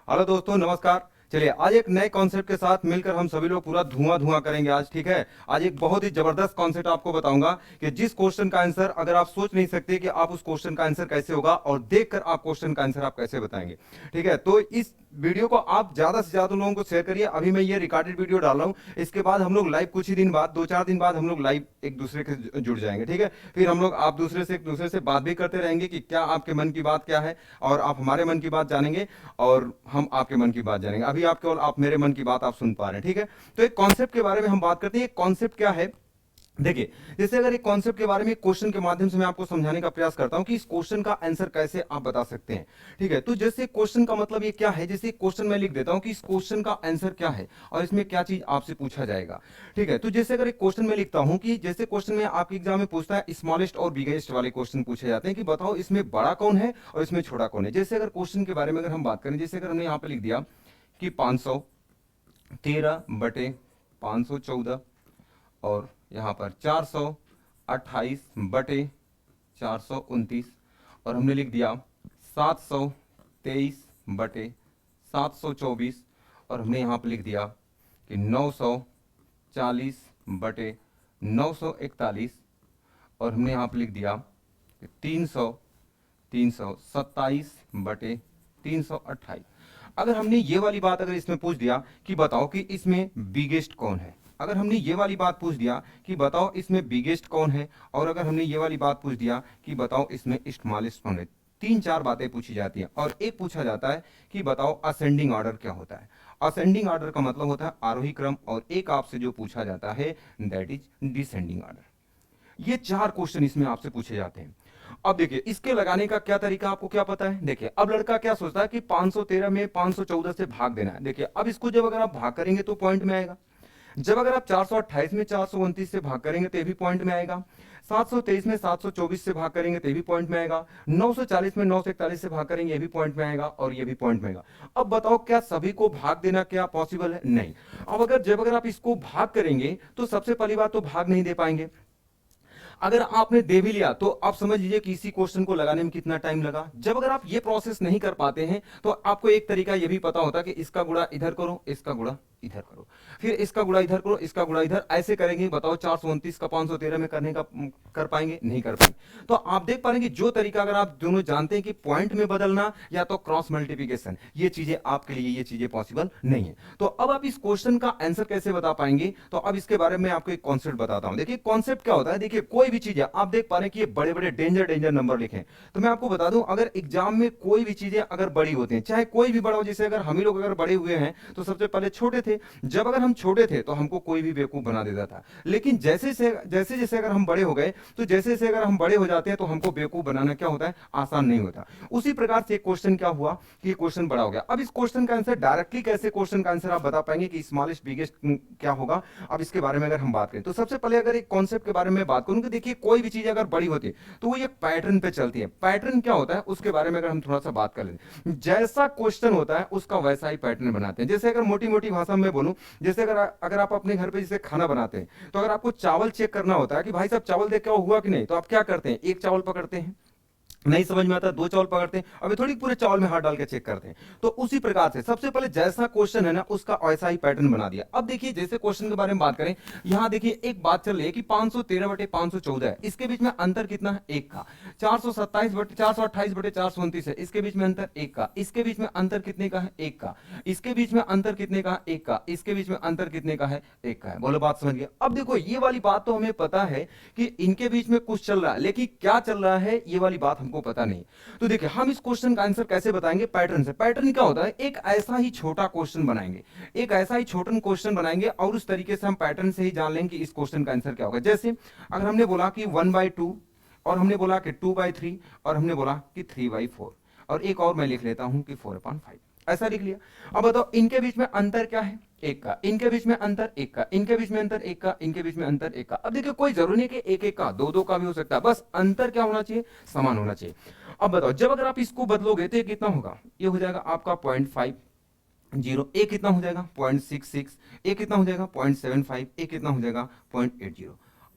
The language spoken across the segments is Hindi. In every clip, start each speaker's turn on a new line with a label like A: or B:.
A: हेलो दोस्तों, नमस्कार। चलिए आज एक नए कॉन्सेप्ट के साथ मिलकर हम सभी लोग पूरा धुआं धुआं करेंगे आज। ठीक है, आज एक बहुत ही जबरदस्त कॉन्सेप्ट आपको बताऊंगा कि जिस क्वेश्चन का आंसर अगर आप सोच नहीं सकते कि आप उस क्वेश्चन का आंसर कैसे होगा, और देखकर आप क्वेश्चन का आंसर आप कैसे बताएंगे। ठीक है, तो इस वीडियो को आप ज्यादा से ज्यादा लोगों को शेयर करिए। अभी मैं ये रिकॉर्डेड वीडियो डाल रहा हूँ, इसके बाद हम लोग लाइव कुछ ही दिन बाद, 2-4 दिन बाद हम लोग लाइव एक दूसरे के जुड़ जाएंगे। ठीक है, फिर हम लोग आप दूसरे से एक दूसरे से बात भी करते रहेंगे कि क्या आपके मन की बात क्या है, और आप हमारे मन की बात जानेंगे और हम आपके मन की बात जानेंगे। अभी आप केवल आप मेरे मन की बात आप सुन पा रहे हैं। ठीक है, तो एक कॉन्सेप्ट के बारे में हम बात करते हैं। कॉन्सेप्ट क्या है, देखिए, जैसे अगर एक कॉन्सेप्ट के बारे में क्वेश्चन के माध्यम से मैं आपको समझाने का प्रयास करता हूं कि इस क्वेश्चन का आंसर कैसे आप बता सकते हैं। ठीक है, तो जैसे क्वेश्चन का मतलब ये क्या है, जैसे क्वेश्चन मैं लिख देता हूं कि इस क्वेश्चन का आंसर क्या है और इसमें क्या चीज आपसे पूछा जाएगा। ठीक है, तो जैसे अगर एक क्वेश्चन में लिखता हूं कि जैसे क्वेश्चन में आपके एग्जाम में पूछता है, स्मॉलेस्ट और बिगेस्ट वाले क्वेश्चन पूछे जाते हैं कि बताओ इसमें बड़ा कौन है और इसमें छोटा कौन है। जैसे अगर क्वेश्चन के बारे में अगर हम बात करें, जैसे अगर हमने यहाँ पे लिख दिया कि 513/514, और यहाँ पर 428/429, और हमने लिख दिया 723/724, और हमने यहाँ पर लिख दिया कि 940/941, और हमने यहाँ पर लिख दिया कि 327/328। अगर हमने ये वाली बात अगर इसमें पूछ दिया कि बताओ कि इसमें बिगेस्ट कौन है, अगर हमने ये वाली बात पूछ दिया कि बताओ इसमें बिगेस्ट कौन है, और अगर हमने ये वाली बात पूछ दिया कि बताओ इसमें स्मॉलेस्ट कौन है, 3-4 बातें पूछी जाती हैं। और एक पूछा जाता है कि बताओ असेंडिंग ऑर्डर क्या होता है। असेंडिंग ऑर्डर का मतलब होता है आरोही क्रम, और एक आपसे जो पूछा जाता है दैट इज डिसेंडिंग ऑर्डर। ये 4 क्वेश्चन इसमें आपसे पूछे जाते हैं। अब देखिए इसके लगाने का क्या तरीका आपको क्या पता है। देखिए अब लड़का क्या सोचता है कि 513 में 514 से भाग देना है। देखिए अब इसको जब अगर आप भाग करेंगे तो पॉइंट में आएगा। जब अगर आप 428 में 429 से भाग करेंगे तो ये भी पॉइंट में आएगा। 723 में 724 से भाग करेंगे तो ये भी पॉइंट में आएगा। 940 में 941 से भाग करेंगे ये भी पॉइंट में आएगा, और ये भी पॉइंट में आएगा। अब बताओ क्या सभी को भाग देना क्या पॉसिबल है? नहीं। अब जब अगर आप इसको भाग करेंगे तो सबसे पहली बात तो भाग नहीं दे पाएंगे। अगर आपने दे भी लिया तो आप समझ लीजिए कि इसी क्वेश्चन को लगाने में कितना टाइम लगा। जब अगर आप ये प्रोसेस नहीं कर पाते हैं तो आपको एक तरीका ये भी पता होता है कि इसका गुणा इधर करो, इसका गुणा इधर करो, फिर इसका गुणा इधर करो, इसका गुणा इधर, ऐसे करेंगे। बताओ 429 का 513 में करने का कर पाएंगे? नहीं कर पाएंगे। तो आप देख पाएंगे कि जो तरीका अगर आप दोनों जानते हैं कि पॉइंट में बदलना या तो क्रॉस मल्टीप्लिकेशन, ये चीजें आपके लिए ये चीजें पॉसिबल नहीं है। तो अब आप इस क्वेश्चन का आंसर कैसे बता पाएंगे, तो अब इसके बारे में आपको एक कॉन्सेप्ट बताता हूं। देखिए कॉन्सेप्ट क्या होता है, देखिए कोई भी चीज है, आप देख पा रहे हैं कि ये बड़े बड़े डेंजर डेंजर नंबर लिखे हैं। तो मैं आपको बता दूं, अगर एग्जाम में कोई भी चीजें अगर बड़ी होती हैं, चाहे कोई भी बड़ा हो, जैसे अगर हम ही लोग अगर बड़े हुए हैं तो सबसे पहले छोटे थे। जब अगर हम छोटे थे तो हमको कोई भी बेवकूफ बना देता था, लेकिन जैसे जैसे अगर हम बड़े हो गए तो जैसे जैसे अगर हम बड़े हो जाते हैं तो हमको बेवकूफ बनाना क्या होता है, आसान नहीं होता। उसी प्रकार से एक क्वेश्चन क्या हुआ कि क्वेश्चन बड़ा हो गया। अब इस क्वेश्चन का आंसर डायरेक्टली कैसे क्वेश्चन का आंसर आप बता पाएंगे कि स्मॉलेस्ट बिगेस्ट क्या होगा। अब इसके बारे में अगर हम बात करें तो सबसे पहले अगर एक कॉन्सेप्ट के बारे में बात करूं कि देखिए कोई भी चीज अगर बड़ी होती है तो वो एक पैटर्न पे चलती है। पैटर्न क्या होता है उसके बारे में अगर हम थोड़ा सा बात कर लें, जैसा क्वेश्चन होता है उसका वैसा ही पैटर्न बनाते हैं। जैसे अगर मोटी मोटी भाषा में बोलूं, जैसे अगर आप अपने घर पे जैसे खाना बनाते हैं तो अगर आपको चावल चेक करना होता है कि भाई साहब चावल देख के हुआ कि नहीं, तो आप क्या करते हैं, एक चावल पकड़ते हैं, नहीं समझ में आता 2 चावल पकड़ते हैं, अभी थोड़ी पूरे चावल में हाथ डाल के चेक करते हैं। तो उसी प्रकार से सबसे पहले जैसा क्वेश्चन है ना उसका वैसा ही पैटर्न बना दिया। अब देखिए जैसे क्वेश्चन के बारे में बात करें, यहां देखिए एक बात चल रही है कि 513/514 है, इसके बीच में अंतर कितना है, 1 का। 428/429 है, इसके बीच में अंतर 1 का। इसके बीच में अंतर कितने का है, 1 का। इसके बीच में अंतर कितने का है, 1 का। इसके बीच में अंतर कितने का है, 1 का है। बोलो बात समझ गए। अब देखो ये वाली बात तो हमें पता है कि इनके बीच में कुछ चल रहा है, लेकिन क्या चल रहा है ये वाली बात हमको पता नहीं। तो देखिए हम इस क्वेश्चन का आंसर कैसे बताएंगे, पैटर्न से। पैटर्न क्या होता है, एक ऐसा ही छोटा क्वेश्चन बनाएंगे, एक ऐसा ही छोटा क्वेश्चन बनाएंगे, और उस तरीके से हम पैटर्न से ही जान लेंगे कि इस क्वेश्चन का आंसर क्या होगा। जैसे अगर हमने बोला कि 1/2, और हमने बोला कि 2/3, और हमने बोला कि 3/4, और एक और मैं लिख लेता हूं कि 4/5, ऐसा लिख लिया। अब बताओ इनके बीच में अंतर क्या है, 1 का। इनके बीच में अंतर 1 का, इनके बीच में अंतर 1 का, इनके बीच में अंतर 1 का। अब देखिए कोई जरूरी नहीं कि 1-1 का, 2-2 का भी हो सकता है, बस अंतर क्या होना चाहिए, समान होना चाहिए। अब बताओ जब अगर आप इसको बदलोगे तो ये कितना होगा, ये हो जाएगा आपका 0.50, एक कितना हो जाएगा 0.66, एक कितना हो जाएगा 0.75, एक कितना हो जाएगा 0.80।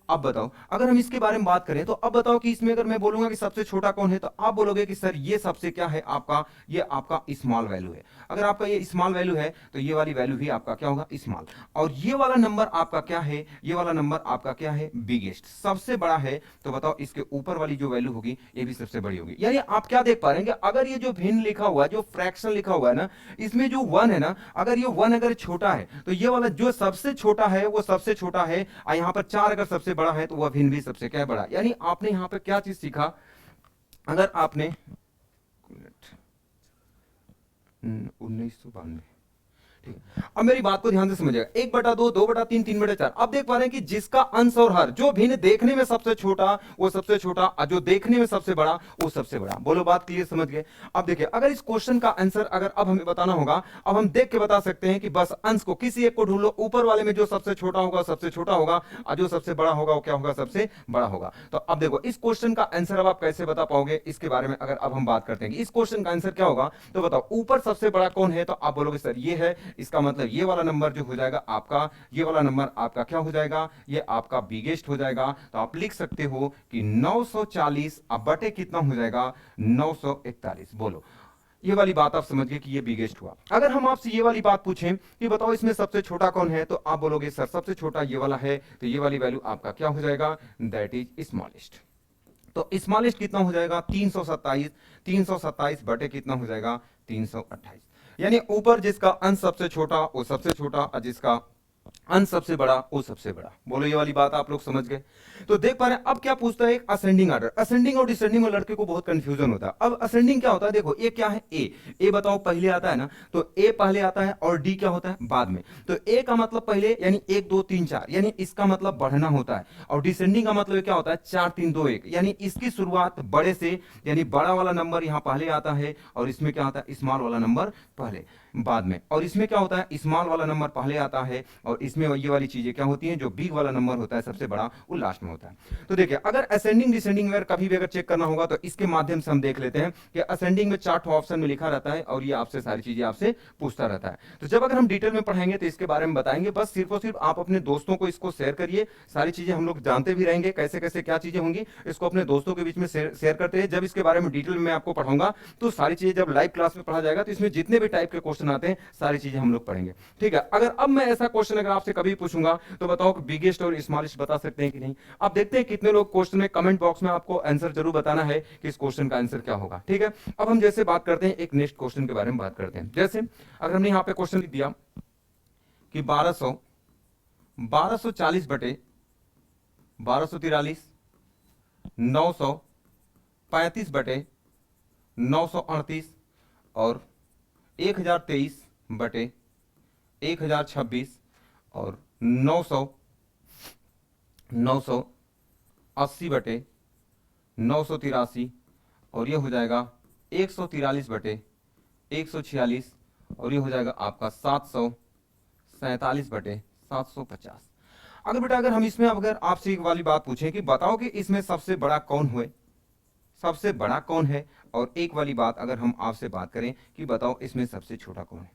A: अब बताओ अगर हम इसके बारे में बात करें तो अब बताओ कि इसमें अगर मैं बोलूंगा कि सबसे छोटा कौन है तो आप बोलोगे कि सर ये सबसे क्या है आपका, ये आपका स्मॉल वैल्यू है। अगर आपका ये स्मॉल वैल्यू है तो ये वाली वैल्यू भी आपका क्या होगा, स्मॉल। और ये वाला नंबर आपका क्या है, ये वाला नंबर आपका क्या है, बिगेस्ट, सबसे बड़ा है। तो बताओ इसके ऊपर वाली जो वैल्यू होगी ये भी सबसे बड़ी होगी। यानी आप क्या देख पा रहे हैं कि अगर ये जो भिन्न लिखा हुआ है, जो फ्रैक्शन लिखा हुआ है ना, इसमें जो वन है ना, अगर ये वन अगर छोटा है तो ये वाला जो सबसे छोटा है वो सबसे छोटा है, और यहां पर 4 अगर सबसे बड़ा है तो वह भिन्न भी सबसे क्या है, बड़ा। यानी आपने यहां पर क्या चीज सीखा, अगर आपने 1992, ठीक है। अब मेरी बात को ध्यान से समझिएगा, 1/2, 2/3, 3/4। अब देख पा रहे हैं कि जिसका अंश और हर जो भिन्न देखने में सबसे छोटा वो सबसे छोटा, और जो देखने में सबसे बड़ा वो सबसे बड़ा। बोलो बात क्लियर, समझ गए। अब देखिए अगर इस क्वेश्चन का आंसर अगर अब हमें बताना होगा, अब हम देख के बता सकते हैं कि बस अंश को किसी एक को ढूंढ लो, ऊपर वाले में जो सबसे छोटा होगा सबसे छोटा होगा, और जो सबसे बड़ा होगा वो क्या होगा, सबसे बड़ा होगा। तो अब देखो इस क्वेश्चन का आंसर अब आप कैसे बता पाओगे, इसके बारे में अगर अब हम बात करते हैं कि इस क्वेश्चन का आंसर क्या होगा, तो बताओ ऊपर सबसे बड़ा कौन है, तो आप बोलोगे सर ये है, इसका मतलब ये वाला नंबर जो हो जाएगा आपका, ये वाला नंबर आपका क्या हो जाएगा, ये आपका बिगेस्ट हो जाएगा। तो आप लिख सकते हो कि 940 अब बटे कितना हो जाएगा, 941। बोलो ये वाली बात आप समझ गए कि ये बिगेस्ट हुआ। अगर हम आपसे ये वाली बात पूछें कि बताओ इसमें सबसे छोटा कौन है, तो आप बोलोगे सर सबसे छोटा ये वाला है, तो ये वाली वैल्यू आपका क्या हो जाएगा, दैट इज स्मॉलेस्ट। तो स्मॉलेस्ट कितना हो जाएगा, 327। 327 बटे कितना हो जाएगा, 328। यानी ऊपर जिसका अंश सबसे छोटा वो सबसे छोटा, और जिसका अंश सबसे बड़ा वो सबसे बड़ा। बोलो ये वाली बात आप लोग समझ गए। तो देख पा रहे हैं अब क्या पूछता है, असेंडिंग ऑर्डर। असेंडिंग और डिसेंडिंग में लड़के को बहुत कंफ्यूजन होता है। अब असेंडिंग क्या होता है, देखो ए क्या है, ए बताओ पहले आता है ना, तो ए पहले आता है और डी क्या होता है बाद में। तो ए का मतलब पहले यानी 1 2 3 4, यानी इसका मतलब बढ़ना होता है। और डिसेंडिंग का मतलब क्या होता है, 4 3 2 1, यानी इसकी शुरुआत बड़े से, यानी बड़ा वाला नंबर यहां पहले आता है, और इसमें क्या आता है, स्मॉल वाला नंबर पहले बाद में। और इसमें क्या होता है, स्मॉल वाला नंबर पहले आता है, और इसमें ये वाली चीजें क्या होती हैं, जो बिग वाला नंबर होता है सबसे बड़ा वो लास्ट में होता है। तो देखिए अगर असेंडिंग डिसेंडिंग अगर कभी भी अगर चेक करना होगा तो इसके माध्यम से हम देख लेते हैं कि असेंडिंग में 4 ऑप्शन में लिखा रहता है, और ये आपसे सारी चीजें आपसे पूछता रहता है। तो जब अगर हम डिटेल में पढ़ेंगे तो इसके बारे में बताएंगे। बस सिर्फ और सिर्फ आप अपने दोस्तों को इसको शेयर करिए, सारी चीजें हम लोग जानते भी रहेंगे कैसे कैसे क्या चीजें होंगी, इसको अपने दोस्तों के बीच में शेयर करते हैं। जब इसके बारे में डिटेल में आपको पढ़ाऊंगा तो सारी चीजें जब लाइव क्लास में पढ़ा जाएगा तो इसमें जितने भी टाइप के क्वेश्चन आते हैं सारी चीजें हम लोग पढ़ेंगे, ठीक है। अगर अब मैं ऐसा क्वेश्चन अगर आपसे कभी पूछूंगा तो बताओ कि बिगेस्ट और स्मॉलेस्ट बता सकते हैं कि नहीं। अब देखते हैं कितने लोग क्वेश्चन में, कमेंट बॉक्स में आपको आंसर जरूर बताना है कि इस क्वेश्चन का आंसर क्या होगा, ठीक है। अब हम जैसे बात करते हैं एक नेक्स्ट क्वेश्चन के बारे में बात करते हैं। जैसे अगर हमने यहां पे क्वेश्चन लिख दिया कि 1240 बटे 1243, 935 बटे 938, और 1023 बटे 1026, और 980 बटे 983, और ये हो जाएगा 143 बटे 146, और ये हो जाएगा आपका 747 बटे 750। अगर बेटा अगर हम इसमें अगर आपसे एक वाली बात पूछें कि बताओ कि इसमें सबसे बड़ा कौन हुए, सबसे बड़ा कौन है, और एक वाली बात अगर हम आपसे बात करें कि बताओ इसमें सबसे छोटा कौन है।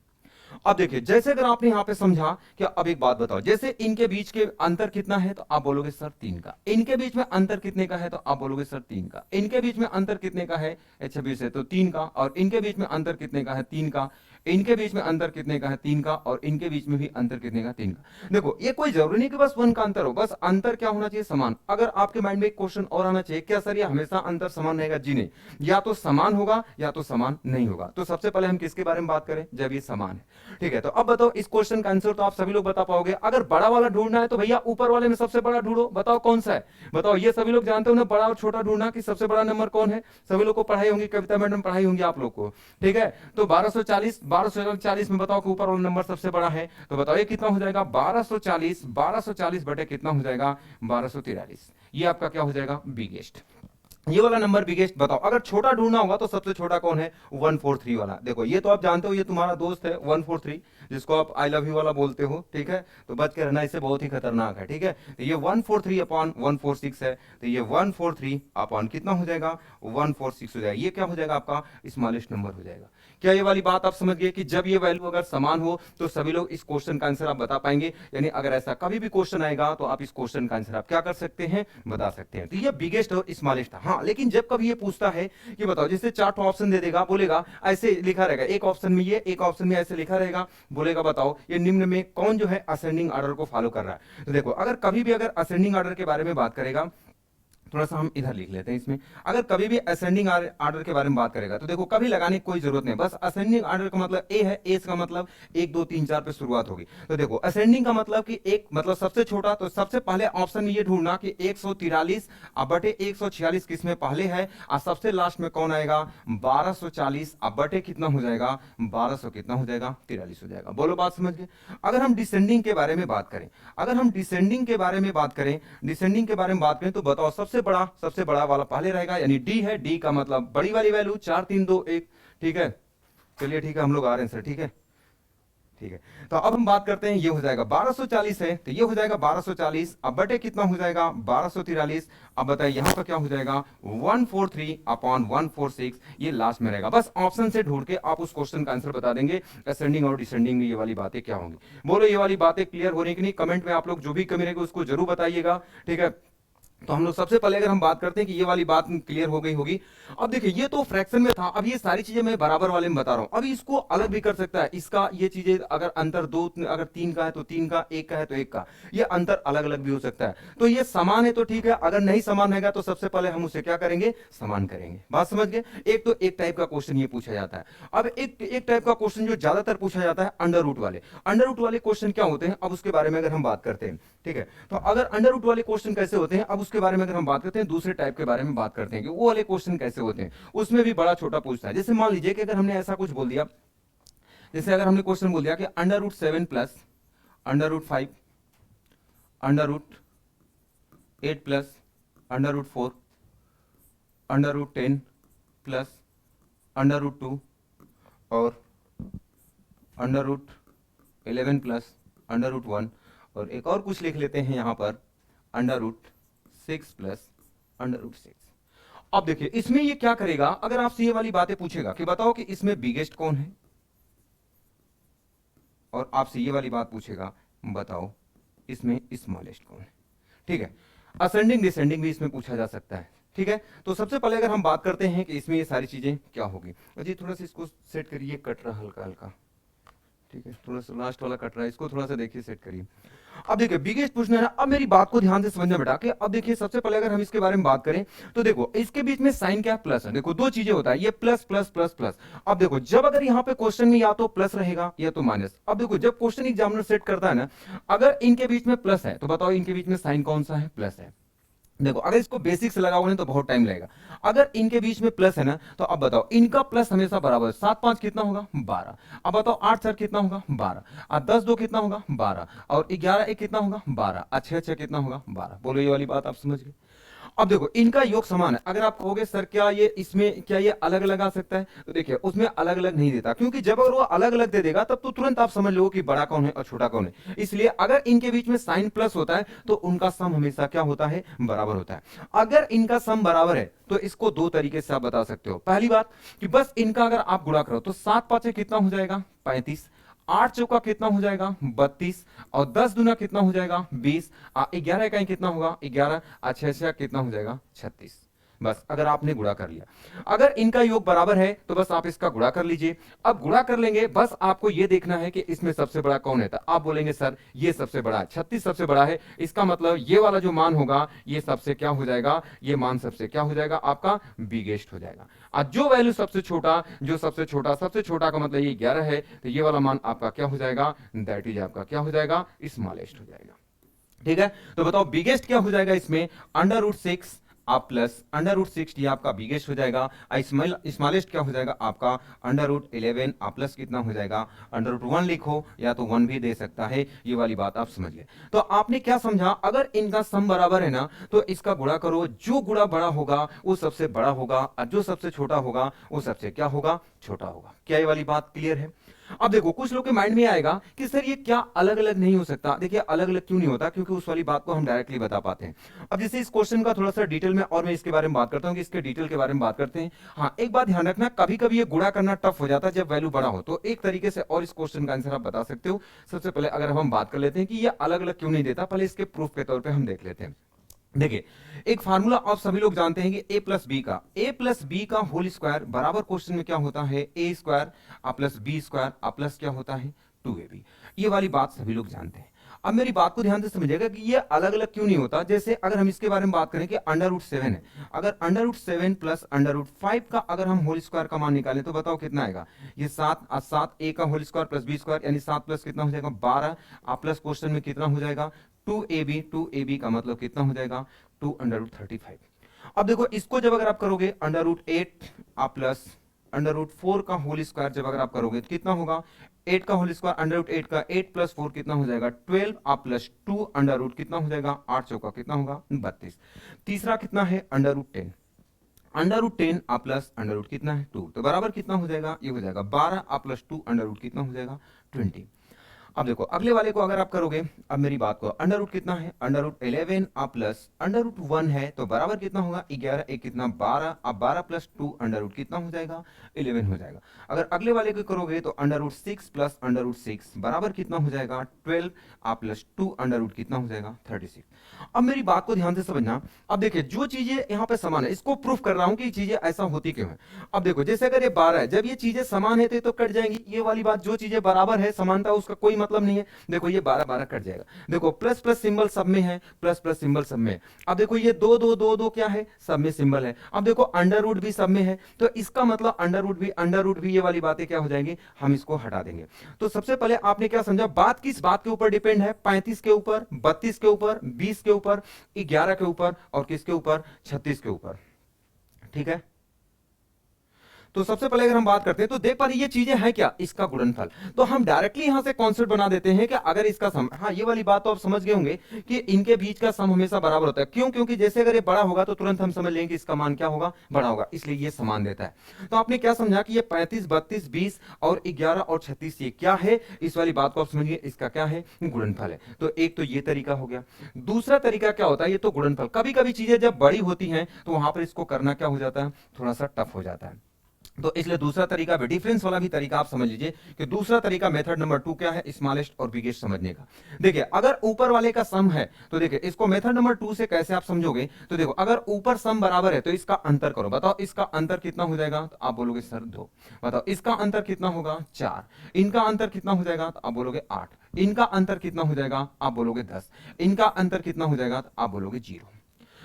A: अब देखिए जैसे अगर आपने यहां पे समझा कि अब एक बात बताओ, जैसे इनके बीच के अंतर कितना है, तो आप बोलोगे सर 3 का। इनके बीच में अंतर कितने का है, तो आप बोलोगे सर 3 का। इनके बीच में अंतर कितने का है, 26 है तो 3 का। और इनके बीच में अंतर कितने का है, 3 का। इनके बीच में अंतर कितने का है, 3 का। और इनके बीच में भी अंतर कितने का, 3 का। देखो ये कोई जरूरी नहीं कि बस 1 का अंतर हो, बस अंतर क्या होना चाहिए, समान। अगर आपके माइंड में एक क्वेश्चन और आना चाहिए, क्या सर ये हमेशा अंतर समान रहेगा, जी नहीं, या तो समान होगा या तो समान नहीं होगा। तो सबसे पहले हम किसके बारे में बात करें, जब ये समान है, ठीक है। तो अब बताओ इस क्वेश्चन का आंसर तो आप सभी लोग बता पाओगे। अगर बड़ा वाला ढूंढना है तो भैया ऊपर वाले में सबसे बड़ा ढूंढो, बताओ कौन सा है। बताओ ये सभी लोग जानते हो ना, बड़ा और छोटा ढूंढना कि सबसे बड़ा नंबर कौन है, सभी लोग को पढ़ाई होंगी, कविता मैडम पढ़ाई होंगी आप लोग को, ठीक है। तो 1240 में बताओ कि ऊपर वाला नंबर सबसे बड़ा है, तो बताओ ये कितना हो जाएगा, 1240 बटे कितना हो जाएगा, 1243। ये आपका क्या हो जाएगा, बिगेस्ट। ये वाला नंबर बिगेस्ट। बताओ अगर छोटा ढूंढना होगा तो सबसे छोटा कौन है, 143 वाला। देखो ये तो आप जानते हो, ये तुम्हारा दोस्त है 143, जिसको आप आई लव यू वाला बोलते हो, ठीक है। तो बच के रहना, इससे बहुत ही खतरनाक है, ठीक है। तो ये 143 अपॉन 146 है, तो ये 143 अपॉन कितना हो जाएगा, 146 हो जाएगा। ये क्या हो जाएगा आपका स्मॉलेस्ट नंबर हो जाएगा। क्या ये वाली बात आप समझ गए कि जब ये वैल्यू अगर समान हो तो सभी लोग इस क्वेश्चन का आंसर आप बता पाएंगे। यानी अगर ऐसा कभी भी क्वेश्चन आएगा तो आप इस क्वेश्चन का आंसर आप क्या कर सकते हैं, बता सकते हैं। तो ये बिगेस्ट और स्मॉलेस्ट था। हाँ, लेकिन जब कभी ये पूछता है कि बताओ, जैसे 4 ऑप्शन दे देगा, बोलेगा ऐसे लिखा रहेगा, एक ऑप्शन में ये, एक ऑप्शन में ऐसे लिखा रहेगा, बोलेगा बताओ ये निम्न में कौन जो है असेंडिंग ऑर्डर को फॉलो कर रहा है। तो देखो, अगर कभी भी अगर असेंडिंग ऑर्डर के बारे में बात करेगा, थोड़ा सा हम इधर लिख लेते हैं इसमें, अगर कभी भी असेंडिंग ऑर्डर के बारे में बात करेगा तो देखो कभी लगाने की कोई जरूरत नहीं, बस असेंडिंग ऑर्डर का मतलब ए है, ए का मतलब 1 2 3 4 पे शुरुआत होगी। तो देखो असेंडिंग का मतलब कि एक मतलब सबसे छोटा, तो सबसे पहले ऑप्शन में ये ढूंढना कि 143 अब बटे 146 किसमें पहले है, और सबसे लास्ट में कौन आएगा, 1240 अब बटे कितना हो जाएगा, 1200 कितना हो जाएगा, 43 हो जाएगा। बोलो बात समझ गए। अगर हम डिसेंडिंग के बारे में बात करें, अगर हम डिसेंडिंग के बारे में बात करें, डिसेंडिंग के बारे में बात करें तो बताओ सबसे बड़ा वाला पहले रहेगा, यानी डी है, डी का मतलब बड़ी वाली वैल्यू 4 3 2 1। ठीक है, चलिए ठीक है, हम लोग आ रहे हैं सर। ठीक है, ठीक है। तो अब हम बात करते हैं, ये हो जाएगा 1240 है, तो ये हो जाएगा 1240 अब बटे कितना हो जाएगा, 1243। अब बताइए यहां पर क्या हो जाएगा, 143 अपॉन 146, ये लास्ट में रहेगा। बस ऑप्शन से ढूंढ के आप उस क्वेश्चन का आंसर बता देंगे। असेंडिंग और डिसेंडिंग में ये वाली बातें क्या होंगी, बोलो ये वाली बातें क्लियर हो रही कि नहीं। कमेंट में आप लोग जो भी कमी रहेगी उसको जरूर बताइएगा। ठीक है, तो हम लोग सबसे पहले अगर हम बात करते हैं कि ये वाली बात क्लियर हो गई होगी। अब देखिए ये तो फ्रैक्शन में था, अब ये सारी चीजें मैं बराबर वाले में बता रहा हूं। अभी इसको अलग भी कर सकता है, इसका ये चीजें अगर अंतर 2 अगर 3 का है तो 3 का, 1 का है तो 1 का, ये अंतर अलग अलग भी हो सकता है। तो ये समान है तो ठीक है, अगर नहीं समान रहेगा तो सबसे पहले हम उसे क्या करेंगे, समान करेंगे। बात समझ गए। एक तो एक टाइप का क्वेश्चन ये पूछा जाता है। अब एक टाइप का क्वेश्चन जो ज्यादातर पूछा जाता है, अंडर रूट वाले। अंडर रूट वाले क्वेश्चन क्या होते हैं, अब उसके बारे में अगर हम बात करते हैं। ठीक है, तो अगर अंडर रूट वाले क्वेश्चन कैसे होते हैं, अब उसके बारे में अगर हम बात करते हैं, दूसरे टाइप के बारे में बात करते हैं कि वो वाले क्वेश्चन कैसे होते हैं। उसमें भी बड़ा छोटा पूछता है। जैसे मान लीजिए कि अगर हमने ऐसा कुछ बोल दिया, जैसे अगर हमने क्वेश्चन बोल दिया कि under root 7 plus under root 5 under root 8 plus under root 4 under root 10 plus under root 2 और under root 11 plus under root 1, और एक और कुछ लिख लेते हैं यहां पर, under root 6 plus under root 6। अब देखिए इसमें ये क्या करेगा, अगर आपसे ये वाली बातें पूछेगा कि बताओ कि इसमें बिगेस्ट कौन है, और आपसे ये वाली बात पूछेगा बताओ इसमें स्मॉलेस्ट कौन है। ठीक है, असेंडिंग डिसेंडिंग भी इसमें पूछा जा सकता है। ठीक है, तो सबसे पहले अगर हम बात करते हैं कि इसमें ये सारी चीजें क्या होगी। जी थोड़ा सा इसको सेट करिए, कट रहा हल्का हल्का। ठीक है, थोड़ा सा लास्ट वाला कट रहा है, इसको थोड़ा सा देखिए सेट करिए। अब देखिए बिगेस्ट पूछना है ना, अब मेरी बात को ध्यान से समझना बेटा कि अब देखिए सबसे पहले अगर हम इसके बारे में बात करें तो देखो इसके बीच में साइन क्या है, प्लस है। देखो दो चीजें होता है, ये प्लस प्लस प्लस प्लस। अब देखो जब अगर यहाँ पे क्वेश्चन में या तो प्लस रहेगा या तो माइनस। अब देखो जब क्वेश्चन एग्जामिनर सेट करता है ना, अगर इनके बीच में प्लस है तो बताओ इनके बीच में साइन कौन सा है, प्लस है। देखो अगर इसको बेसिक से लगाओगे ना तो बहुत टाइम लगेगा। अगर इनके बीच में प्लस है ना, तो अब बताओ इनका प्लस हमेशा बराबर है। 7 5 कितना होगा, 12। अब बताओ 8 4 कितना होगा, 12। और 10 2 कितना होगा, 12। और 11 1 कितना होगा, 12। 6 6 कितना होगा, 12। बोलो ये वाली बात आप समझ गए। अब देखो इनका योग समान है। अगर आप कहोगे सर क्या ये इसमें क्या ये अलग अलग आ सकता है, तो देखिए उसमें अलग अलग नहीं देता, क्योंकि जब अगर वो अलग अलग दे देगा तब तो तुरंत आप समझ लो कि बड़ा कौन है और छोटा कौन है। इसलिए अगर इनके बीच में साइन प्लस होता है तो उनका सम हमेशा क्या होता है, बराबर होता है। अगर इनका सम बराबर है तो इसको दो तरीके से आप बता सकते हो। पहली बात कि बस इनका अगर आप गुणा करो तो 7 5 कितना हो जाएगा, 35। 8 चौका कितना हो जाएगा, 32। और 10 दूना कितना हो जाएगा, 20। 11 का कितना होगा, 11। 6 6 कितना हो जाएगा, 36। बस अगर आपने गुणा कर लिया, अगर इनका योग बराबर है तो बस आप इसका गुणा कर लीजिए। अब गुणा कर लेंगे, बस आपको यह देखना है कि इसमें सबसे बड़ा कौन है। तो आप बोलेंगे सर ये सबसे बड़ा है, 36 सबसे बड़ा है। इसका मतलब ये वाला जो मान होगा ये सबसे क्या हो जाएगा, ये मान सबसे क्या हो जाएगा, आपका बिगेस्ट हो जाएगा। और जो वैल्यू सबसे छोटा, जो सबसे छोटा का मतलब ये 11 है, तो ये वाला मान आपका क्या हो जाएगा, दैट इज आपका क्या हो जाएगा, स्मॉलेस्ट हो जाएगा। ठीक है, तो बताओ बिगेस्ट क्या हो जाएगा इसमें, अंडर रूट 6 आप प्लस अंडर रूट 6, ये आपका बिगेस्ट हो जाएगा। स्मॉलेस्ट क्या हो जाएगा आपका, अंडर रूट 11 आप प्लस कितना हो जाएगा, अंडर रूट 1 लिखो या तो 1 भी दे सकता है। ये वाली बात आप समझ ले। तो आपने क्या समझा, अगर इनका सम बराबर है ना तो इसका गुणा करो, जो गुणा बड़ा होगा वो सबसे बड़ा होगा और जो सबसे छोटा होगा वो सबसे क्या होगा, छोटा होगा। क्या ये वाली बात क्लियर है? अब देखो कुछ लोग के माइंड में आएगा कि सर ये क्या अलग अलग नहीं हो सकता। देखिए अलग अलग क्यों नहीं होता, क्योंकि उस वाली बात को हम डायरेक्टली बता पाते हैं। अब जैसे इस क्वेश्चन का थोड़ा सा डिटेल में और मैं इसके बारे में बात करता हूं कि इसके डिटेल के बारे में बात करते हैं। हाँ एक बात ध्यान रखना, कभी कभी ये गुणा करना टफ हो जाता है जब वैल्यू बड़ा हो, तो एक तरीके से और इस क्वेश्चन का आंसर आप बता सकते हो। सबसे पहले अगर हम बात कर लेते हैं कि ये अलग अलग क्यों नहीं देता, पहले इसके प्रूफ के तौर पर हम देख लेते हैं। देखिए एक फार्मूला आप सभी लोग जानते हैं कि a प्लस बी का होल स्क्वायर बराबर क्वेश्चन में क्या होता है, ए स्क्वायर आ प्लस बी स्क्वायर आ प्लस क्या होता है 2ab। ये वाली बात सभी लोग जानते हैं। अब मेरी बात को ध्यान से समझिएगा कि ये अलग अलग क्यों नहीं होता। जैसे अगर हम इसके बारे में बात करें कि √7 है, अगर √7 प्लस √5 का अगर हम होल स्क्वायर का मान निकालें तो बताओ कितना आएगा, ये 7 a का whole square plus b square यानी 7 प्लस कितना हो जाएगा 12 आ प्लस क्वेश्चन में कितना हो जाएगा 2ab का मतलब कितना हो जाएगा 2√35। अब देखो इसको जब अगर आप करोगे √8 आ प्लस √4 का होल स्क्वायर जब अगर आप करोगे तो कितना होगा 8 का होल स्क्वायर √8 का 8 प्लस 4 कितना हो जाएगा 12 आ प्लस 2 अंडर कितना हो जाएगा 8 चौका कितना होगा 32। तीसरा कितना है √10 आ प्लस कितना है 2, तो बराबर कितना हो जाएगा ये हो जाएगा 12 आ प्लस 2 कितना हो जाएगा 20। अब देखो अगले वाले को अगर आप करोगे, अब मेरी बात को अंडर कितना है √11 आ प्लस √1 है तो बराबर कितना होगा 11 एक कितना 12 अब 12 प्लस 2 कितना हो जाएगा 11 हो जाएगा। अगर अगले वाले को करोगे तो √6 प्लस √6 बराबर कितना हो जाएगा 12 आ प्लस 2 कितना हो जाएगा 36। अब मेरी बात को ध्यान से समझना। अब देखिए जो चीजें यहाँ पे समान है इसको प्रूफ कर रहा हूं कि चीजें ऐसा होती क्यों है। अब देखो जैसे अगर ये 12 है, जब ये चीजें समान है तो कट जाएंगी, ये वाली बात जो चीजें बराबर है समानता उसका कोई मतलब नहीं है। देखो ये 12 12 कट जाएगा, देखो प्लस प्लस सिंबल सब में है, प्लस प्लस सिंबल सब में है। अब देखो ये 2 2 2 2 क्या है सब में सिंबल है। अब देखो अंडर रूट भी सब में है, तो इसका मतलब अंडर रूट भी ये वाली बातें क्या हो जाएंगी हम इसको हटा देंगे। तो सबसे पहले आपने क्या समझा, बात किस बात के ऊपर डिपेंड है, 35 के ऊपर, 32 के ऊपर, 20 के ऊपर, 11 के ऊपर और किसके ऊपर 36 के ऊपर। ठीक है, तो सबसे पहले अगर हम बात करते हैं तो देख पा रहे ये चीजें हैं क्या, इसका गुणनफल। तो हम डायरेक्टली यहां से कॉन्सेप्ट बना देते हैं कि अगर इसका सम, हाँ ये वाली बात तो आप समझ गए होंगे कि इनके बीच का सम हमेशा बराबर होता है। क्यों, क्योंकि जैसे अगर ये बड़ा होगा तो तुरंत हम समझ लेंगे कि इसका मान क्या होगा बड़ा होगा, इसलिए ये समान देता है। तो आपने क्या समझा कि ये 35 32 20 और 11 और 36 ये क्या है, इस वाली बात को आप समझिए, इसका क्या है गुणनफल है। तो एक तो ये तरीका हो गया। दूसरा तरीका क्या होता है, ये तो गुणनफल, कभी कभी चीजें जब बड़ी होती हैं तो वहां पर इसको करना क्या हो जाता है थोड़ा सा टफ हो जाता है। तो इसलिए दूसरा तरीका भी, डिफरेंस वाला भी तरीका आप समझ लीजिए कि दूसरा तरीका मेथड नंबर 2 क्या है, स्मॉलेस्ट और बिगेस्ट समझने का। देखिए अगर ऊपर वाले का सम है तो देखिए इसको मेथड नंबर 2 से कैसे आप समझोगे, तो देखो अगर ऊपर सम बराबर है तो इसका अंतर करो, बताओ इसका अंतर कितना हो जाएगा, तो आप बोलोगे सर 2। बताओ इसका अंतर कितना होगा 4, इनका अंतर कितना हो जाएगा तो आप बोलोगे 8, इनका अंतर कितना हो जाएगा आप बोलोगे 10, इनका अंतर कितना हो जाएगा तो आप बोलोगे 0।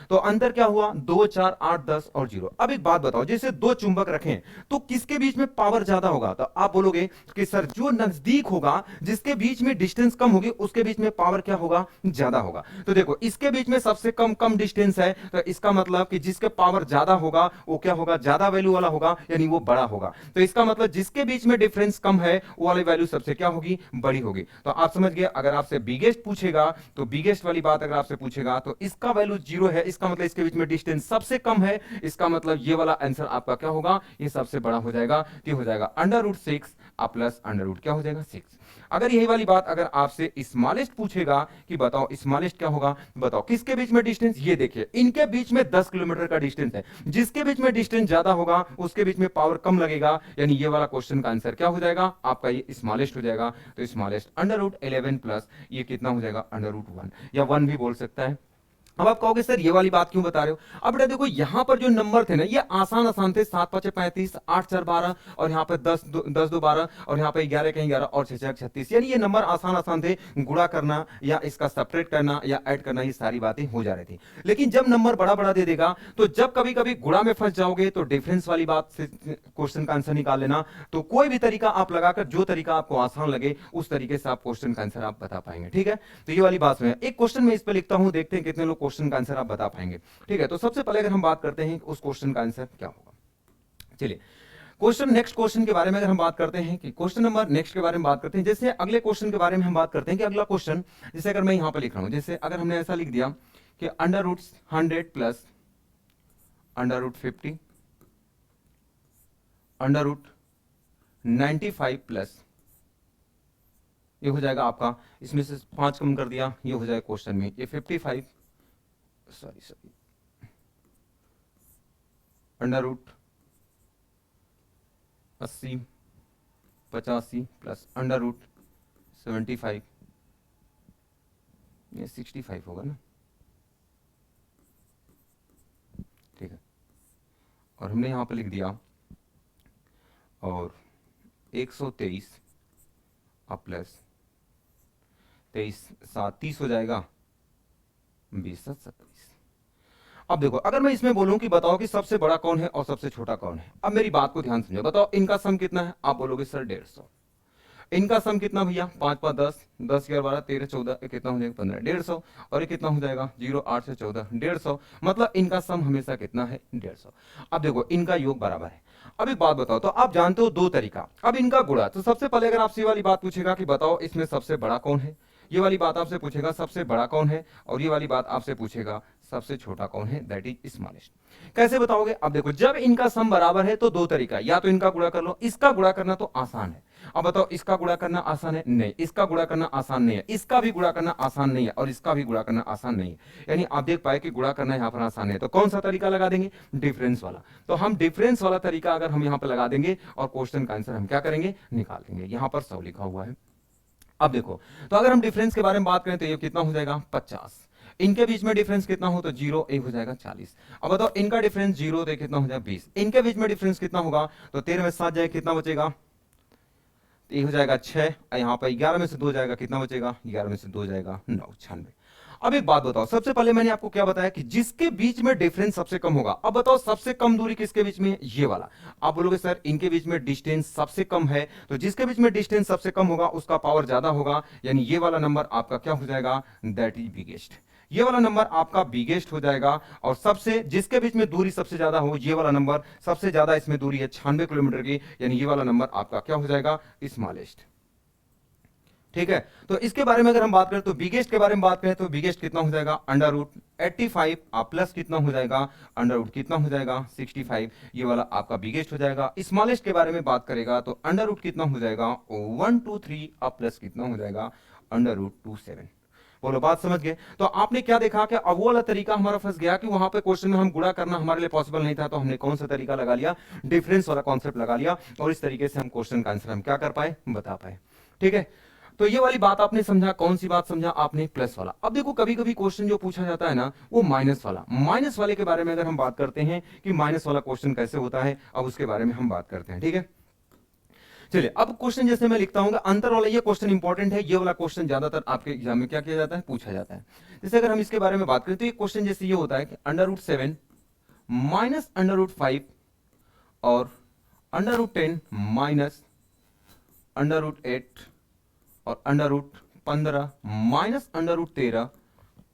A: तो अंतर क्या हुआ 2 4 8 10 और 0। अब एक बात बताओ, जैसे दो चुंबक रखें तो किसके बीच में पावर ज्यादा होगा, तो आप बोलोगे कि सर जो नजदीक होगा, जिसके बीच में डिस्टेंस कम होगी उसके बीच में पावर क्या होगा ज्यादा होगा। तो देखो इसके बीच में सबसे कम डिस्टेंस है, तो इसका मतलब कि जिसके पावर ज्यादा होगा वो क्या होगा ज्यादा वैल्यू वाला होगा, यानी वो बड़ा होगा। तो इसका मतलब जिसके बीच में डिफरेंस कम है वो वाली वैल्यू सबसे क्या होगी बड़ी होगी। तो आप समझ गए, अगर आपसे बिगेस्ट पूछेगा तो बिगेस्ट वाली बात अगर आपसे पूछेगा तो इसका वैल्यू 0 है, इसका मतलब इसके बीच में डिस्टेंस सबसे कम है, इसका मतलब ये वाला आंसर आपका क्या होगा ये सबसे बड़ा हो जाएगा, ये हो जाएगा √6 प्लस क्या हो जाएगा 6। अगर यही वाली बात अगर आपसे स्मॉलेस्ट पूछेगा कि बताओ स्मॉलेस्ट क्या होगा, बताओ किसके बीच में डिस्टेंस, ये देखिए इनके बीच में 10 किलोमीटर का डिस्टेंस है, जिसके बीच में डिस्टेंस ज्यादा होगा उसके बीच में पावर कम लगेगा, यानी ये वाला क्वेश्चन का आंसर क्या हो जाएगा आपका ये स्मॉलेस्ट हो जाएगा। तो स्मॉलेस्ट √11 प्लस ये कितना हो जाएगा √1 या 1 भी बोल सकता है। अब आप कहोगे सर ये वाली बात क्यों बता रहे हो, अब बेटा देखो यहां पर जो नंबर थे ना ये आसान थे, 7 5 35 8 4 12 और यहाँ पे 10 2 12 और यहाँ पे 11 कहीं 11 और 6 36, यानी ये नंबर आसान थे, गुणा करना या इसका सब्ट्रैक्ट करना या ऐड करना ये सारी बातें हो जा रही थी। लेकिन जब नंबर बड़ा दे देगा तो जब कभी कभी गुणा में फंस जाओगे तो डिफरेंस वाली बात से क्वेश्चन का आंसर निकाल लेना। तो कोई भी तरीका आप लगाकर जो तरीका आपको आसान लगे उस तरीके से आप क्वेश्चन का आंसर आप बता पाएंगे। ठीक है, तो ये वाली बात में एक क्वेश्चन में इस पर लिखता हूं, देखते हैं कितने लोग क्वेश्चन का आंसर आप बता पाएंगे। ठीक है, तो सबसे पहले अगर हम बात करते हैं उस क्वेश्चन का आंसर क्या होगा, चलिए नेक्स्ट क्वेश्चन के बारे में अगर हम बात करते हैं कि क्वेश्चन नंबर नेक्स्ट के बारे में बात करते हैं, जैसे अगले क्वेश्चन के बारे में हम बात करते हैं कि अगला क्वेश्चन जैसे अगर मैं यहां पर लिख रहा हूं, जैसे अगर हमने ऐसा लिख दिया कि √100 प्लस √50 √2 95 प्लस, ये हो जाएगा आपका, इसमें से 5 कम कर दिया, ये हो जाएगा क्वेश्चन में ये 55, sorry under root 80 85 plus under root 75, ये 65 होगा ना, ठीक है। और हमने यहां पर लिख दिया और 123 अब प्लस 23 7 30 हो जाएगा, 20 7 27। अब देखो अगर मैं इसमें बोलूं कि बताओ कि सबसे बड़ा कौन है और सबसे छोटा कौन है, अब मेरी बात को ध्यान समझो, बताओ इनका सम कितना है, आप बोलोगे सर 150। इनका सम कितना भैया, 5 5 10 10 11 12 13 14, कितना हो जाएगा 15, 150। और ये कितना हो जाएगा 0 8 से 14, 150। मतलब इनका सम हमेशा कितना है 150। अब देखो इनका योग बराबर है। अब एक बात बताओ, तो आप जानते हो दो तरीका, अब इनका गुणा, तो सबसे पहले अगर आपसे ये वाली बात पूछेगा कि बताओ इसमें सबसे बड़ा कौन है, ये वाली बात आपसे पूछेगा सबसे बड़ा कौन है, और ये वाली बात आपसे पूछेगा सबसे छोटा कौन है, दैट इज स्मॉलेस्ट। कैसे बताओगे, अब देखो जब इनका सम बराबर है तो दो तरीका, या तो इनका गुणा कर लो, इसका गुणा करना तो आसान है। अब बताओ इसका गुणा करना आसान है, नहीं, इसका गुणा करना आसान नहीं है, इसका भी गुणा करना आसान नहीं है, और इसका भी गुणा करना आसान नहीं है। यानी आप देख पाए कि गुणा करना यहां पर आसान है, तो कौन सा तरीका लगा देंगे, डिफरेंस वाला। तो हम डिफरेंस वाला तरीका अगर हम यहां पर लगा देंगे और क्वेश्चन का आंसर हम क्या करेंगे, निकाल देंगे। यहां पर 100 लिखा हुआ है। अब देखो, तो अगर हम डिफरेंस के बारे में बात करें तो ये कितना हो जाएगा 50, इनके बीच में डिफरेंस कितना हो तो 0 1 हो जाएगा 40। अब बताओ इनका डिफरेंस 0 तो कितना हो जाएगा 20, इनके बीच में डिफरेंस कितना होगा, तो 13 में 7 जाएगा कितना बचेगा, ये हो जाएगा 6, यहाँ पर 11 में से 2 जाएगा कितना बचेगा, 11 में से 2 जाएगा 9 96। अब एक बात बताओ, सबसे पहले मैंने आपको क्या बताया कि जिसके बीच में डिफरेंस सबसे कम होगा। अब बताओ सबसे कम दूरी किसके बीच में, ये वाला। आप बोलोगे सर इनके बीच में डिस्टेंस सबसे कम है, तो जिसके बीच में डिस्टेंस सबसे कम होगा उसका पावर ज्यादा होगा, यानी ये वाला नंबर आपका क्या हो जाएगा, दैट इज बिगेस्ट। ये वाला नंबर आपका बिगेस्ट हो जाएगा। और सबसे जिसके बीच में दूरी सबसे ज्यादा हो, ये वाला नंबर सबसे ज्यादा इसमें दूरी है 96 किलोमीटर की, यानी ये वाला नंबर आपका क्या हो जाएगा, स्मॉलेस्ट। ठीक है, तो इसके बारे में अगर हम बात करें तो बिगेस्ट के बारे में बात करें तो बिगेस्ट कितना हो जाएगा अंडर रूट 85 प्लस कितना हो जाएगा अंडर रूट कितना हो जाएगा 65, ये वाला आपका बिगेस्ट हो जाएगा। स्मॉलेस्ट के बारे में बात करेगा तो अंडर रूट कितना हो जाएगा 123 प्लस कितना हो जाएगा अंडर रूट 27। बोलो बात समझ गए। तो आपने क्या देखा कि अब वो वाला तरीका हमारा फंस गया कि वहां पे क्वेश्चन में हम गुणा करना हमारे लिए पॉसिबल नहीं था, तो हमने कौन सा तरीका लगा लिया, डिफरेंस वाला कॉन्सेप्ट लगा लिया, और इस तरीके से हम क्वेश्चन का आंसर हम क्या कर पाए, बता पाए। ठीक है, तो ये वाली बात आपने समझा, कौन सी बात समझा आपने, प्लस वाला। अब देखो कभी कभी क्वेश्चन जो पूछा जाता है ना वो माइनस वाला, माइनस वाले के बारे में अगर हम बात करते हैं कि माइनस वाला क्वेश्चन कैसे होता है, अब उसके बारे में हम बात करते हैं। ठीक है, चलिए अब क्वेश्चन जैसे मैं लिखता हूं अंतर वाला, ये क्वेश्चन इंपॉर्टेंट है, ये वाला क्वेश्चन ज्यादातर आपके एग्जाम में क्या किया जाता है, पूछा जाता है। जैसे अगर हम इसके बारे में बात करें तो ये क्वेश्चन जैसे ये होता है कि under root 7 minus under root 5 और under root 10 minus under root 8 और under root 15 minus under root 13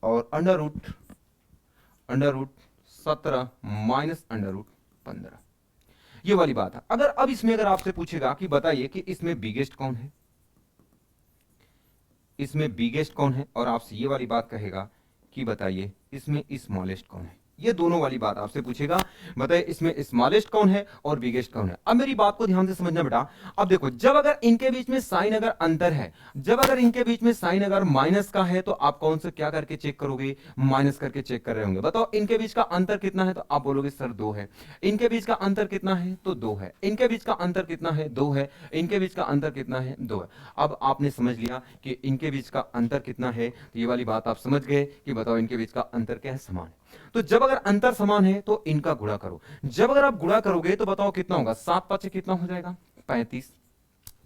A: और under root 17 minus under root 15। ये वाली बात है। अगर अब इसमें अगर आपसे पूछेगा कि बताइए कि इसमें बिगेस्ट कौन है, इसमें बिगेस्ट कौन है, और आपसे ये वाली बात कहेगा कि बताइए इसमें स्मॉलेस्ट कौन है, ये दोनों वाली बात आपसे पूछेगा, बताइए इसमें स्मॉलेस्ट कौन है और बिगेस्ट कौन है। अब मेरी बात को ध्यान से समझना बेटा। अब देखो जब अगर इनके बीच में साइन अगर अंतर है, जब अगर इनके बीच में साइन अगर माइनस का है, तो आप कौन से क्या करके चेक करोगे, माइनस करके चेक कर रहे होंगे। बताओ इनके बीच का अंतर कितना है, तो आप बोलोगे सर 2 है। इनके बीच का अंतर कितना है, तो 2 है। इनके बीच का अंतर कितना है, 2 है। इनके बीच का अंतर कितना है, 2 है। अब आपने समझ लिया कि इनके बीच का अंतर कितना है, तो ये वाली बात आप समझ गए कि बताओ इनके बीच का अंतर क्या है, समान है। तो जब अगर अंतर समान है तो इनका गुणा करो। जब अगर आप गुणा करोगे तो बताओ कितना होगा, 7 5 कितना हो जाएगा 35,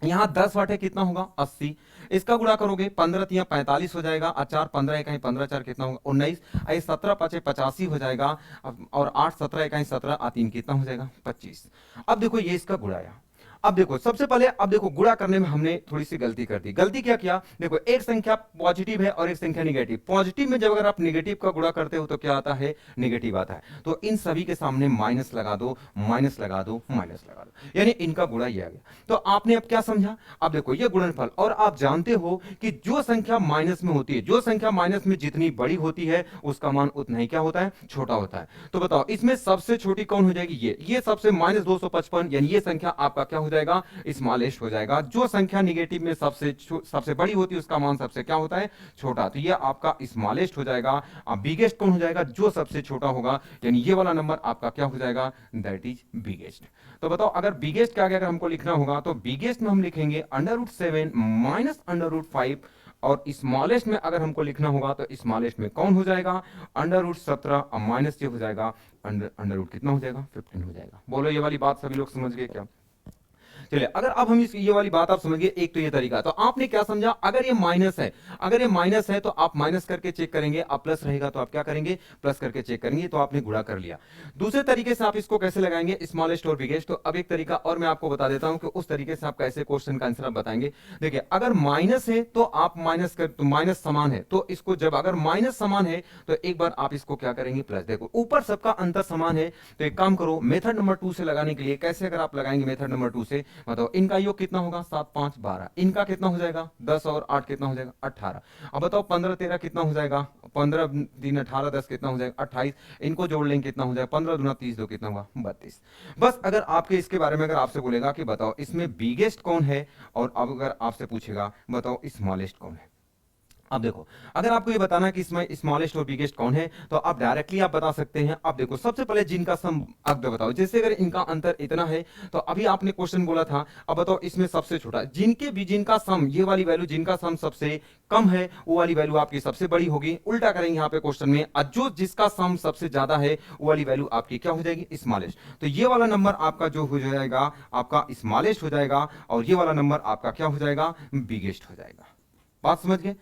A: यहां 10 वाटे कितना होगा 80, इसका गुणा करोगे 15 3 45 हो जाएगा, 4 15 इकाई 15 4 कितना होगा 19, 17 5 85 हो जाएगा, और 8 17 इकाई 17 3 कितना हो जाएगा 25। अब देखो ये इसका गुणाया। अब देखो सबसे पहले, अब देखो गुणा करने में हमने थोड़ी सी गलती कर दी। गलती क्या किया, देखो एक संख्या पॉजिटिव है और एक संख्या निगेटिव। पॉजिटिव में जब अगर आप निगेटिव का गुणा करते हो तो क्या आता है, निगेटिव आता है। तो इन सभी के सामने माइनस लगा दो, माइनस लगा दो, माइनस लगा दो, यानी इनका गुणा ये आ गया। तो आपने अब क्या समझा, अब देखो ये गुणनफल, और आप जानते हो कि जो संख्या माइनस में होती है, जो संख्या माइनस में जितनी बड़ी होती है उसका मान उतना ही क्या होता है, छोटा होता है। तो बताओ इसमें सबसे छोटी कौन हो जाएगी, ये सबसे -255, यानी ये संख्या आपका क्या हो जाएगा, स्मॉलेस्ट हो जाएगा। जो संख्या निगेटिव में सबसे बड़ी होती है उसका मान सबसे क्या होता है, छोटा। तो ये आपका स्मॉलेस्ट हो जाएगा। अब बिगेस्ट कौन हो जाएगा, जो सबसे छोटा होगा, यानी ये वाला नंबर आपका क्या हो जाएगा, दैट इज बिगेस्ट। तो बताओ अगर बिगेस्ट के आगे अगर हमको लिखना होगा तो बिगेस्ट में हम लिखेंगे √7 माइनस √5, और स्मॉलेस्ट में अगर हमको लिखना होगा तो स्मॉलेस्ट में कौन हो जाएगा, √17 माइनस ये हो जाएगा अंडर कितना हो जाएगा, 15 हो जाएगा। बोलो ये वाली बात सभी लोग समझ गए क्या? चलिए अगर अब हम ये वाली बात आप समझिए, एक तो ये तरीका, तो आपने क्या समझा, अगर ये माइनस है, अगर ये माइनस है तो आप माइनस करके चेक करेंगे, आप प्लस रहेगा तो आप क्या करेंगे, प्लस करके चेक करेंगे, तो आपने गुणा कर लिया। दूसरे तरीके से आप इसको कैसे लगाएंगे, स्मॉलेस्ट और बिगेस्ट। तो अब एक तरीका और मैं आपको बता देता हूं कि उस तरीके से आप कैसे क्वेश्चन का आंसर आप बताएंगे। देखिए अगर माइनस है तो आप माइनस कर, तो माइनस समान है तो इसको, जब अगर माइनस समान है तो एक बार आप इसको क्या करेंगे, प्लस। देखो ऊपर सबका अंतर समान है, तो एक काम करो मेथड नंबर 2 से लगाने के लिए, कैसे अगर आप लगाएंगे मेथड नंबर 2 से, बताओ इनका योग कितना होगा, 7 5 12, इनका कितना हो जाएगा 10 और 8 कितना हो जाएगा 18। अब बताओ 15 13 कितना हो जाएगा, 15 3 18, 10 कितना हो जाएगा 28, इनको जोड़ लेंगे कितना हो जाएगा, 15 दूना 30, 2 कितना होगा 32। बस अगर आपके इसके बारे में अगर आपसे बोलेगा कि बताओ इसमें बिगेस्ट कौन है, और अब अगर आपसे पूछेगा बताओ स्मॉलेस्ट कौन है। अब देखो अगर आपको ये बताना है कि इसमें स्मॉलेस्ट और बिगेस्ट कौन है, तो आप डायरेक्टली आप बता सकते हैं। अब देखो सबसे पहले जिनका सम अब बताओ, जैसे अगर इनका अंतर इतना है तो अभी आपने क्वेश्चन बोला था, अब बताओ इसमें सबसे छोटा, जिनके भी जिनका सम, ये वाली वैल्यू जिनका सम सबसे कम है वो वाली वैल्यू आपकी सबसे बड़ी होगी। उल्टा करेंगे यहाँ पे क्वेश्चन में, जो जिसका सम सबसे ज्यादा है वो वाली वैल्यू आपकी क्या हो जाएगी, स्मॉलेस्ट। तो ये वाला नंबर आपका जो हो जाएगा आपका स्मॉलेस्ट हो जाएगा, और ये वाला नंबर आपका क्या हो जाएगा, बिगेस्ट हो जाएगा। बात समझ गए?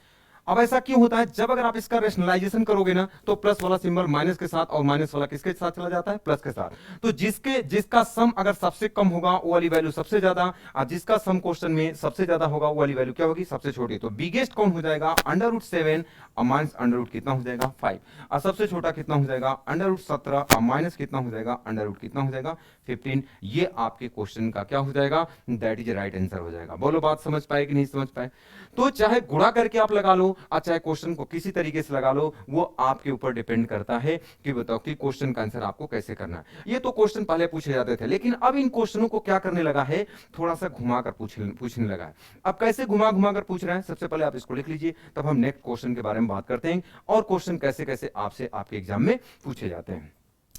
A: अब ऐसा क्यों होता है, जब अगर आप इसका रेशनलाइजेशन करोगे ना तो प्लस वाला सिंबल माइनस के साथ, और माइनस वाला किसके साथ चला जाता है, प्लस के साथ। तो जिसका सम अगर सबसे कम होगा वो वाली वैल्यू सबसे ज्यादा, और जिसका सम क्वेश्चन में सबसे ज्यादा होगा वो वाली वैल्यू क्या होगी, सबसे छोटी। तो बिगेस्ट कौन हो जाएगा, √7 और माइनस कितना हो जाएगा 5, और सबसे छोटा कितना हो जाएगा, √17 और माइनस कितना हो जाएगा, कितना हो जाएगा 15। ये आपके क्वेश्चन का क्या हो जाएगा, दैट इज राइट आंसर हो जाएगा। बोलो बात समझ पाए कि नहीं समझ पाए? तो चाहे गुणा करके आप लगा लो, चाहे क्वेश्चन को किसी तरीके से लगा लो, वो आपके ऊपर डिपेंड करता है कि बताओ कि क्वेश्चन का आंसर आपको कैसे करना है। ये तो क्वेश्चन पहले पूछे जाते थे, लेकिन अब इन क्वेश्चनों को क्या करने लगा है, थोड़ा सा घुमाकर पूछने लगा है। अब कैसे घुमा कर पूछ रहे हैं, सबसे पहले आप इसको लिख लीजिए, तब हम नेक्स्ट क्वेश्चन के बारे में बात करते हैं, और क्वेश्चन कैसे कैसे आपसे आपके एग्जाम में पूछे जाते हैं।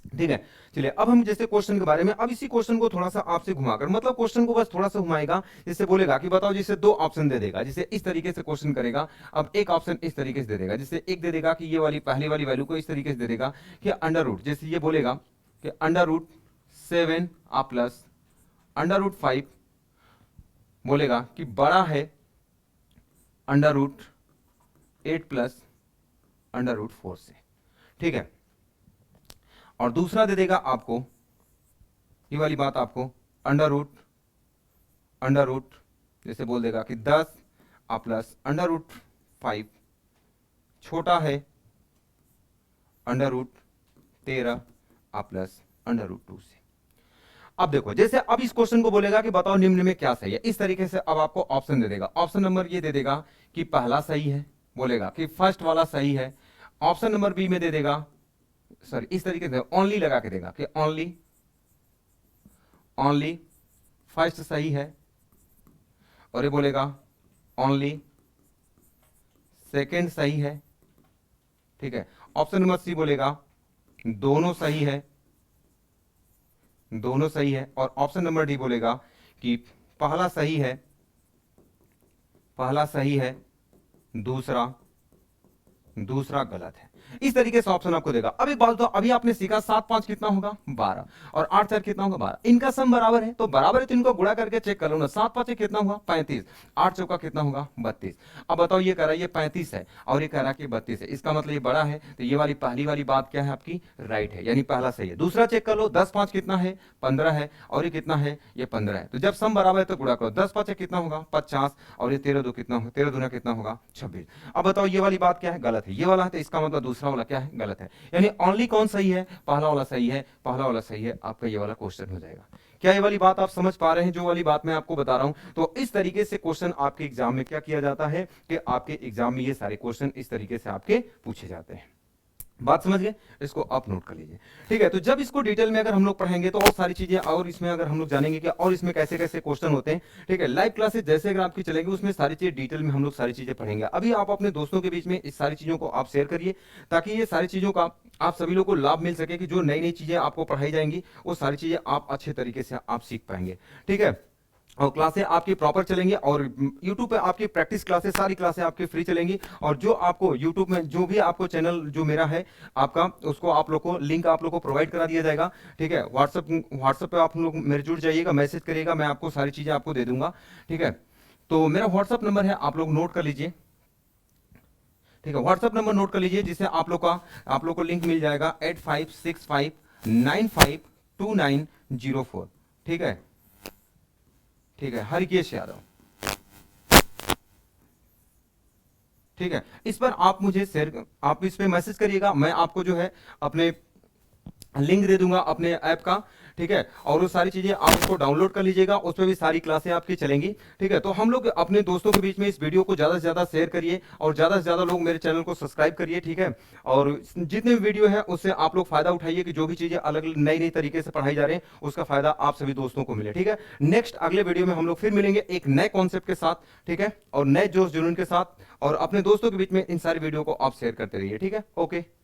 A: ठीक है, चलिए अब हम जैसे क्वेश्चन के बारे में, अब इसी क्वेश्चन को थोड़ा सा आपसे घुमाकर, मतलब क्वेश्चन को बस थोड़ा सा घुमाएगा, जैसे बोलेगा कि बताओ, जिसे 2 ऑप्शन दे देगा, जिसे इस तरीके से क्वेश्चन करेगा। अब एक ऑप्शन इस तरीके से दे देगा, जिसे एक दे देगा कि ये वाली पहली वाली वैल्यू को इस तरीके से दे देगा कि अंडर रूट, जैसे ये बोलेगा कि √7 प्लस √5, बोलेगा कि बड़ा है √8 प्लस √4 से। ठीक है, और दूसरा दे देगा आपको ये वाली बात, आपको अंडर रूट जैसे बोल देगा कि 10 प्लस √5 छोटा है √13 प्लस √2 से। अब देखो, जैसे अब इस क्वेश्चन को बोलेगा कि बताओ निम्न में क्या सही है, इस तरीके से अब आपको ऑप्शन दे देगा। ऑप्शन नंबर ये दे देगा कि पहला सही है, बोलेगा कि फर्स्ट वाला सही है। ऑप्शन नंबर बी में दे देगा, सॉरी इस तरीके से ओनली लगा के देगा कि ओनली फर्स्ट सही है, और ये बोलेगा ओनली सेकंड सही है। ठीक है, ऑप्शन नंबर सी बोलेगा दोनों सही है, और ऑप्शन नंबर डी बोलेगा कि पहला सही है, दूसरा गलत है। इस तरीके से ऑप्शन आपको देगा। अब एक बात, तो अभी आपने सीखा 7 5 कितना होगा 12, और 8 4 कितना होगा 12, इनका सम बराबर है, तो बराबर है तो इनको गुणा करके चेक कर लो ना। 7 5 कितना होगा 35, 8 चौका कितना होगा 32। अब बताओ, ये कह रहा है ये 35 है और ये कह रहा है कि 32 है, इसका मतलब ये बड़ा है, तो ये वाली पहली वाली बात क्या है आपकी, राइट है, यानी पहला सही है। दूसरा चेक कर लो, 10 5 कितना है 15 है, और ये कितना है, ये 15 है। तो जब सम बराबर है तो गुणा करो, 10 5 कितना होगा 50, और ये 13 2 कितना होगा, 13 दूना कितना होगा 26। अब बताओ ये वाली बात क्या है, गलत है, ये वाला है, तो इसका मतलब दूसरा वाला क्या है, गलत है। यानी ओनली कौन सही है, पहला वाला सही है, आपका ये वाला क्वेश्चन हो जाएगा। क्या ये वाली बात आप समझ पा रहे हैं, जो वाली बात मैं आपको बता रहा हूं? तो इस तरीके से क्वेश्चन आपके एग्जाम में क्या किया जाता है कि आपके एग्जाम में ये सारे क्वेश्चन इस तरीके से आपके पूछे जाते हैं। बात समझ गए, इसको आप नोट कर लीजिए। ठीक है, तो जब इसको डिटेल में अगर हम लोग पढ़ेंगे तो और सारी चीजें, और इसमें अगर हम लोग जानेंगे कि और इसमें कैसे कैसे क्वेश्चन होते हैं। ठीक है, लाइव क्लासेस जैसे अगर आपकी चलेंगी उसमें सारी चीजें डिटेल में हम लोग सारी चीजें पढ़ेंगे। अभी आप अपने दोस्तों के बीच में इस सारी चीजों को आप शेयर करिए, ताकि ये सारी चीजों का आप सभी लोगों को लाभ मिल सके, कि जो नई नई चीजें आपको पढ़ाई जाएंगी वो सारी चीजें आप अच्छे तरीके से आप सीख पाएंगे। ठीक है, और क्लासें आपकी प्रॉपर चलेंगी, और YouTube पे आपकी प्रैक्टिस क्लासेस, सारी क्लासें आपकी फ्री चलेंगी। और जो आपको YouTube में जो भी आपको चैनल जो मेरा है आपका, उसको आप लोग को लिंक आप लोग को प्रोवाइड करा दिया जाएगा। ठीक है, व्हाट्सएप पे आप लोग मेरे जुड़ जाइएगा, मैसेज करिएगा, मैं आपको सारी चीजें आपको दे दूंगा। ठीक है, तो मेरा व्हाट्सएप नंबर है, आप लोग नोट कर लीजिए। ठीक है, व्हाट्सएप नंबर नोट कर लीजिए, जिससे आप लोग को लिंक मिल जाएगा 8565952904। ठीक है, ठीक है, हरिकेश यादव। ठीक है, इस पर आप मुझे शेयर, आप इस पे मैसेज करिएगा, मैं आपको जो है अपने लिंक दे दूंगा अपने ऐप का। ठीक है, और वो सारी चीजें आप उसको डाउनलोड कर लीजिएगा, उस पर भी सारी क्लासें आपकी चलेंगी। ठीक है, तो हम लोग अपने दोस्तों के बीच में इस वीडियो को ज्यादा से ज्यादा शेयर करिए, और ज्यादा से ज्यादा लोग मेरे चैनल को सब्सक्राइब करिए। ठीक है, और जितने भी वीडियो है उससे आप लोग फायदा उठाइए, कि जो भी चीजें अलग नई नई तरीके से पढ़ाई जा रही है उसका फायदा आप सभी दोस्तों को मिले। ठीक है, नेक्स्ट अगले वीडियो में हम लोग फिर मिलेंगे एक नए कॉन्सेप्ट के साथ। ठीक है, और नए जोश जुनून के साथ, और अपने दोस्तों के बीच में इन सारी वीडियो को आप शेयर करते रहिए। ठीक है, ओके।